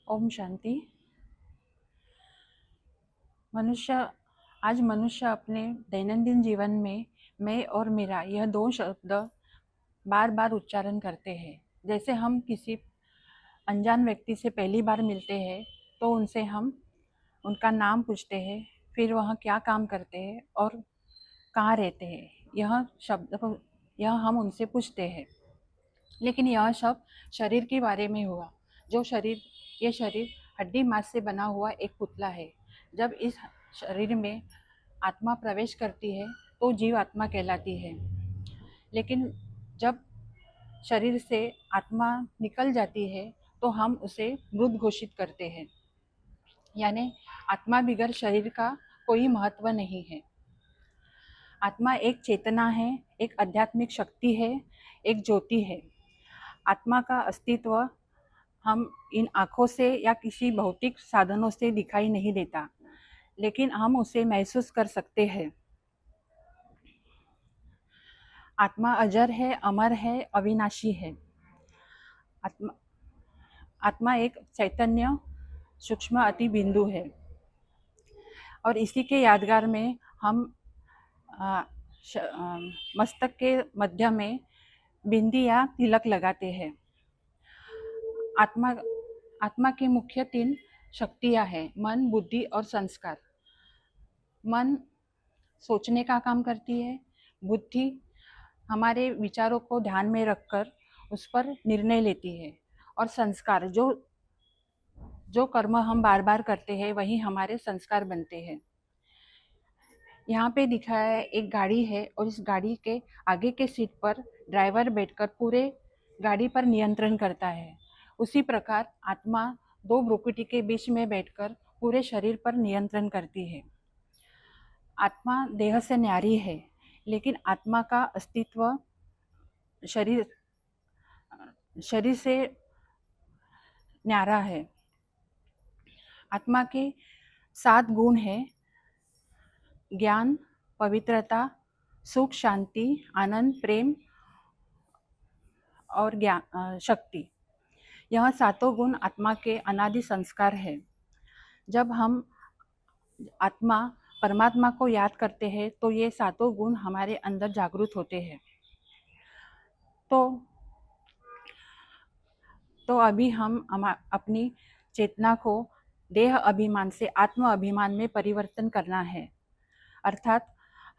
ओम शांति। आज मनुष्य अपने दैनंदिन जीवन में मैं और मेरा यह दो शब्द बार बार उच्चारण करते हैं। जैसे हम किसी अनजान व्यक्ति से पहली बार मिलते हैं तो उनसे हम उनका नाम पूछते हैं, फिर वह क्या काम करते हैं और कहाँ रहते हैं, यह हम उनसे पूछते हैं। लेकिन यह सब शरीर के बारे में हुआ। ये शरीर हड्डी मांस से बना हुआ एक पुतला है। जब इस शरीर में आत्मा प्रवेश करती है तो जीव आत्मा कहलाती है। लेकिन जब शरीर से आत्मा निकल जाती है तो हम उसे मृत घोषित करते हैं, यानी आत्मा बिगर शरीर का कोई महत्व नहीं है। आत्मा एक चेतना है, एक आध्यात्मिक शक्ति है, एक ज्योति है। आत्मा का अस्तित्व हम इन आँखों से या किसी भौतिक साधनों से दिखाई नहीं देता, लेकिन हम उसे महसूस कर सकते हैं। आत्मा अजर है, अमर है, अविनाशी है। आत्मा एक चैतन्य सूक्ष्म अति बिंदु है और इसी के यादगार में हम मस्तक के मध्य में बिंदी या तिलक लगाते हैं। आत्मा की मुख्य 3 शक्तियां हैं: मन, बुद्धि और संस्कार। मन सोचने का काम करती है, बुद्धि हमारे विचारों को ध्यान में रखकर उस पर निर्णय लेती है, और संस्कार जो कर्म हम बार बार करते हैं वही हमारे संस्कार बनते हैं। यहाँ पे दिखाया है एक गाड़ी है और इस गाड़ी के आगे के सीट पर ड्राइवर बैठकर पूरे गाड़ी पर नियंत्रण करता है। उसी प्रकार आत्मा 2 भ्रुकुटी के बीच में बैठकर पूरे शरीर पर नियंत्रण करती है। आत्मा देह से न्यारी है, लेकिन आत्मा का अस्तित्व शरीर से न्यारा है। आत्मा के 7 गुण हैं: ज्ञान, पवित्रता, सुख, शांति, आनंद, प्रेम और शक्ति। यह 7 गुण आत्मा के अनादि संस्कार है। जब हम परमात्मा को याद करते हैं तो ये 7 गुण हमारे अंदर जागृत होते हैं। तो अभी हम अपनी चेतना को देह अभिमान से आत्म अभिमान में परिवर्तन करना है। अर्थात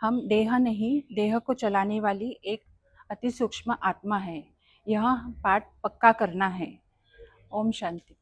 हम देह नहीं, देह को चलाने वाली एक अति सूक्ष्म आत्मा है। यह पाठ पक्का करना है। ओम शांति।